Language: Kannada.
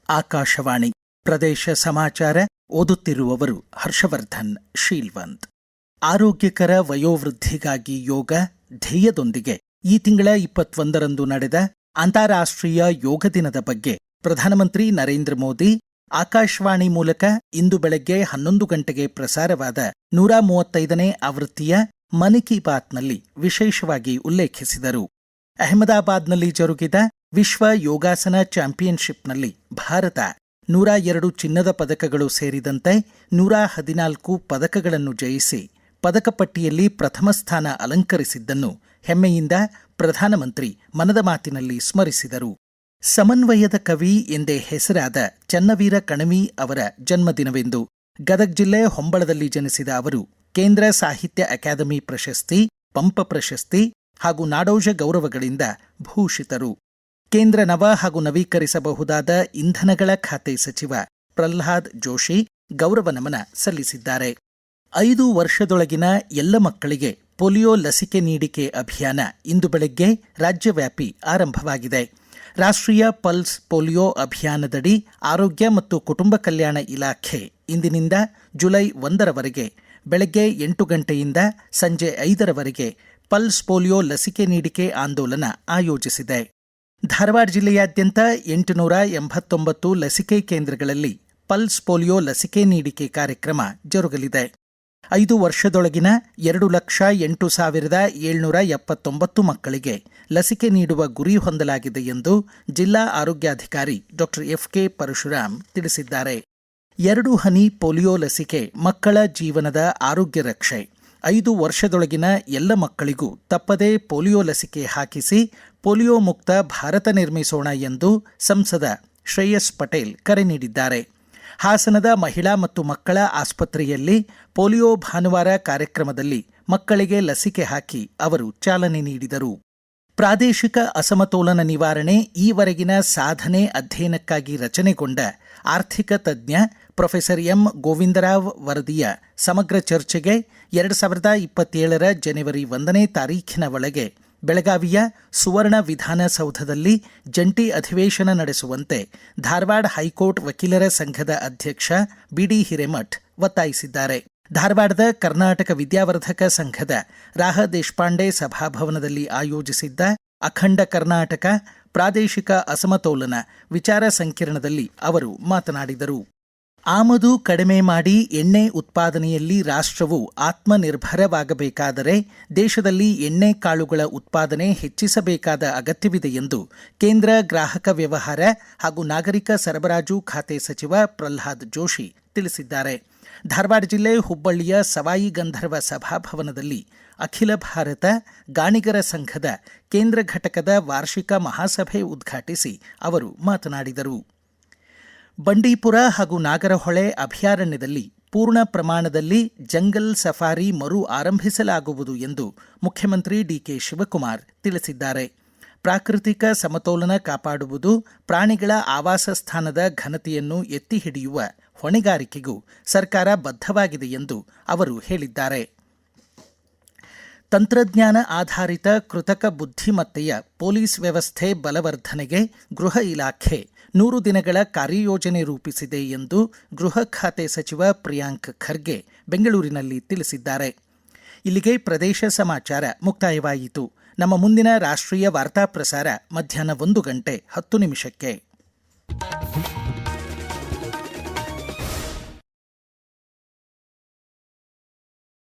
ಆಕಾಶವಾಣಿ ಪ್ರದೇಶ ಸಮಾಚಾರ ಓದುತ್ತಿರುವವರು ಹರ್ಷವರ್ಧನ್ ಶೀಲ್ವಂತ್. ಆರೋಗ್ಯಕರ ವಯೋವೃದ್ಧಿಗಾಗಿ ಯೋಗ ಧ್ಯೇಯದೊಂದಿಗೆ ಈ ತಿಂಗಳ 21ರಂದು ನಡೆದ ಅಂತಾರಾಷ್ಟ್ರೀಯ ಯೋಗ ದಿನದ ಬಗ್ಗೆ ಪ್ರಧಾನಮಂತ್ರಿ ನರೇಂದ್ರ ಮೋದಿ ಆಕಾಶವಾಣಿ ಮೂಲಕ ಇಂದು ಬೆಳಗ್ಗೆ 11 ಗಂಟೆಗೆ ಪ್ರಸಾರವಾದ 135ನೇ ಆವೃತ್ತಿಯ ಮನ್ ಕಿ ಬಾತ್ನಲ್ಲಿ ವಿಶೇಷವಾಗಿ ಉಲ್ಲೇಖಿಸಿದರು. ಅಹಮದಾಬಾದ್ನಲ್ಲಿ ಜರುಗಿದ ವಿಶ್ವ ಯೋಗಾಸನ ಚಾಂಪಿಯನ್ಶಿಪ್ನಲ್ಲಿ ಭಾರತ 102 ಚಿನ್ನದ ಪದಕಗಳು ಸೇರಿದಂತೆ 114 ಪದಕಗಳನ್ನು ಜಯಿಸಿ ಪದಕ ಪಟ್ಟಿಯಲ್ಲಿ ಪ್ರಥಮ ಸ್ಥಾನ ಅಲಂಕರಿಸಿದ್ದನ್ನು ಹೆಮ್ಮೆಯಿಂದ ಪ್ರಧಾನಮಂತ್ರಿ ಮನದ ಮಾತಿನಲ್ಲಿ ಸ್ಮರಿಸಿದರು. ಸಮನ್ವಯದ ಕವಿ ಎಂದೇ ಹೆಸರಾದ ಚನ್ನವೀರ ಕಣವಿ ಅವರ ಜನ್ಮದಿನವೆಂದು ಗದಗ ಜಿಲ್ಲೆ ಹೊಂಬಳದಲ್ಲಿ ಜನಿಸಿದ ಅವರು ಕೇಂದ್ರ ಸಾಹಿತ್ಯ ಅಕಾಡೆಮಿ ಪ್ರಶಸ್ತಿ, ಪಂಪ ಪ್ರಶಸ್ತಿ ಹಾಗೂ ನಾಡೋಜ ಗೌರವಗಳಿಂದ ಭೂಷಿತರು. ಕೇಂದ್ರ ನವ ಹಾಗೂ ನವೀಕರಿಸಬಹುದಾದ ಇಂಧನಗಳ ಖಾತೆ ಸಚಿವ ಪ್ರಹ್ಲಾದ್ ಜೋಶಿ ಗೌರವ ನಮನ ಸಲ್ಲಿಸಿದ್ದಾರೆ. 5 ವರ್ಷದೊಳಗಿನ ಎಲ್ಲ ಮಕ್ಕಳಿಗೆ ಪೋಲಿಯೋ ಲಸಿಕೆ ನೀಡಿಕೆ ಅಭಿಯಾನ ಇಂದು ಬೆಳಗ್ಗೆ ರಾಜ್ಯವ್ಯಾಪಿ ಆರಂಭವಾಗಿದೆ. ರಾಷ್ಟ್ರೀಯ ಪಲ್ಸ್ ಪೋಲಿಯೋ ಅಭಿಯಾನದಡಿ ಆರೋಗ್ಯ ಮತ್ತು ಕುಟುಂಬ ಕಲ್ಯಾಣ ಇಲಾಖೆ ಇಂದಿನಿಂದ ಜುಲೈ 1ರವರೆಗೆ ಬೆಳಗ್ಗೆ 8 ಗಂಟೆಯಿಂದ ಸಂಜೆ 5ರವರೆಗೆ ಪಲ್ಸ್ ಪೋಲಿಯೋ ಲಸಿಕೆ ನೀಡಿಕೆ ಆಂದೋಲನ ಆಯೋಜಿಸಿದೆ. ಧಾರವಾಡ ಜಿಲ್ಲೆಯಾದ್ಯಂತ 889 ಲಸಿಕೆ ಕೇಂದ್ರಗಳಲ್ಲಿ ಪಲ್ಸ್ ಪೋಲಿಯೋ ಲಸಿಕೆ ನೀಡಿಕೆ ಕಾರ್ಯಕ್ರಮ ಜರುಗಲಿದೆ. 5 ವರ್ಷದೊಳಗಿನ 2,08,779 ಮಕ್ಕಳಿಗೆ ಲಸಿಕೆ ನೀಡುವ ಗುರಿ ಹೊಂದಲಾಗಿದೆ ಎಂದು ಜಿಲ್ಲಾ ಆರೋಗ್ಯಾಧಿಕಾರಿ ಡಾ ಎಫ್.ಕೆ. ಪರಶುರಾಮ್ ತಿಳಿಸಿದ್ದಾರೆ. 2 ಹನಿ ಪೋಲಿಯೋ ಲಸಿಕೆ ಮಕ್ಕಳ ಜೀವನದ ಆರೋಗ್ಯ ರಕ್ಷೆ. 5 ವರ್ಷದೊಳಗಿನ ಎಲ್ಲ ಮಕ್ಕಳಿಗೂ ತಪ್ಪದೇ ಪೋಲಿಯೋ ಲಸಿಕೆ ಹಾಕಿಸಿ ಪೋಲಿಯೋ ಮುಕ್ತ ಭಾರತ ನಿರ್ಮಿಸೋಣ ಎಂದು ಸಂಸದ ಶ್ರೇಯಸ್ ಪಟೇಲ್ ಕರೆ ನೀಡಿದ್ದಾರೆ. ಹಾಸನದ ಮಹಿಳಾ ಮತ್ತು ಮಕ್ಕಳ ಆಸ್ಪತ್ರೆಯಲ್ಲಿ ಪೋಲಿಯೋ ಭಾನುವಾರ ಕಾರ್ಯಕ್ರಮದಲ್ಲಿ ಮಕ್ಕಳಿಗೆ ಲಸಿಕೆ ಹಾಕಿ ಅವರು ಚಾಲನೆ ನೀಡಿದರು. ಪ್ರಾದೇಶಿಕ ಅಸಮತೋಲನ ನಿವಾರಣೆ ಈವರೆಗಿನ ಸಾಧನೆ ಅಧ್ಯಯನಕ್ಕಾಗಿ ರಚನೆಗೊಂಡ ಆರ್ಥಿಕ ತಜ್ಞ ಪ್ರೊಫೆಸರ್ ಎಂ ಗೋವಿಂದರಾವ್ ವರದಿಯ ಸಮಗ್ರ ಚರ್ಚೆಗೆ 2027ರ ಜನವರಿ 1ನೇ ತಾರೀಖಿನ ಒಳಗೆ ಬೆಳಗಾವಿಯ ಸುವರ್ಣ ವಿಧಾನಸೌಧದಲ್ಲಿ ಜಂಟಿ ಅಧಿವೇಶನ ನಡೆಸುವಂತೆ ಧಾರವಾಡ ಹೈಕೋರ್ಟ್ ವಕೀಲರ ಸಂಘದ ಅಧ್ಯಕ್ಷ ಬಿಡಿ ಹಿರೇಮಠ್ ಒತ್ತಾಯಿಸಿದ್ದಾರೆ. ಧಾರವಾಡದ ಕರ್ನಾಟಕ ವಿದ್ಯಾವರ್ಧಕ ಸಂಘದ ರಾಹ ದೇಶಪಾಂಡೆ ಸಭಾಭವನದಲ್ಲಿ ಆಯೋಜಿಸಿದ್ದ ಅಖಂಡ ಕರ್ನಾಟಕ ಪ್ರಾದೇಶಿಕ ಅಸಮತೋಲನ ವಿಚಾರ ಸಂಕಿರಣದಲ್ಲಿ ಅವರು ಮಾತನಾಡಿದರು. ಆಮದು ಕಡಿಮೆ ಮಾಡಿ ಎಣ್ಣೆ ಉತ್ಪಾದನೆಯಲ್ಲಿ ರಾಷ್ಟ್ರವು ಆತ್ಮನಿರ್ಭರವಾಗಬೇಕಾದರೆ ದೇಶದಲ್ಲಿ ಎಣ್ಣೆ ಕಾಳುಗಳ ಉತ್ಪಾದನೆ ಹೆಚ್ಚಿಸಬೇಕಾದ ಅಗತ್ಯವಿದೆ ಎಂದು ಕೇಂದ್ರ ಗ್ರಾಹಕ ವ್ಯವಹಾರ ಹಾಗೂ ನಾಗರಿಕ ಸರಬರಾಜು ಖಾತೆ ಸಚಿವ ಪ್ರಹ್ಲಾದ್ ಜೋಶಿ ತಿಳಿಸಿದ್ದಾರೆ. ಧಾರವಾಡ ಜಿಲ್ಲೆ ಹುಬ್ಬಳ್ಳಿಯ ಸವಾಯಿ ಗಂಧರ್ವ ಸಭಾಭವನದಲ್ಲಿ ಅಖಿಲ ಭಾರತ ಗಾಣಿಗರ ಸಂಘದ ಕೇಂದ್ರ ಘಟಕದ ವಾರ್ಷಿಕ ಮಹಾಸಭೆ ಉದ್ಘಾಟಿಸಿ ಅವರು ಮಾತನಾಡಿದರು. ಬಂಡೀಪುರ ಹಾಗೂ ನಾಗರಹೊಳೆ ಅಭಯಾರಣ್ಯದಲ್ಲಿ ಪೂರ್ಣ ಪ್ರಮಾಣದಲ್ಲಿ ಜಂಗಲ್ ಸಫಾರಿ ಮರು ಆರಂಭಿಸಲಾಗುವುದು ಎಂದು ಮುಖ್ಯಮಂತ್ರಿ ಡಿಕೆ ಶಿವಕುಮಾರ್ ತಿಳಿಸಿದ್ದಾರೆ. ಪ್ರಾಕೃತಿಕ ಸಮತೋಲನ ಕಾಪಾಡುವುದು, ಪ್ರಾಣಿಗಳ ಆವಾಸ ಸ್ಥಾನದ ಘನತೆಯನ್ನು ಎತ್ತಿ ಹಿಡಿಯುವ ಹೊಣೆಗಾರಿಕೆಗೂ ಸರ್ಕಾರ ಬದ್ಧವಾಗಿದೆ ಎಂದು ಅವರು ಹೇಳಿದ್ದಾರೆ. ತಂತ್ರಜ್ಞಾನ ಆಧಾರಿತ ಕೃತಕ ಬುದ್ಧಿಮತ್ತೆಯ ಪೊಲೀಸ್ ವ್ಯವಸ್ಥೆ ಬಲವರ್ಧನೆಗೆ ಗೃಹ ಇಲಾಖೆ 100 ದಿನಗಳ ಕಾರ್ಯಯೋಜನೆ ರೂಪಿಸಿದೆ ಎಂದು ಗೃಹ ಖಾತೆ ಸಚಿವ ಪ್ರಿಯಾಂಕ್ ಖರ್ಗೆ ಬೆಂಗಳೂರಿನಲ್ಲಿ ತಿಳಿಸಿದ್ದಾರೆ. ಇಲ್ಲಿಗೆ ಪ್ರದೇಶ ಸಮಾಚಾರ ಮುಕ್ತಾಯವಾಯಿತು. ನಮ್ಮ ಮುಂದಿನ ರಾಷ್ಟ್ರೀಯ ವಾರ್ತಾ ಪ್ರಸಾರ ಮಧ್ಯಾಹ್ನ 1 ಗಂಟೆ 10 ನಿಮಿಷಕ್ಕೆ.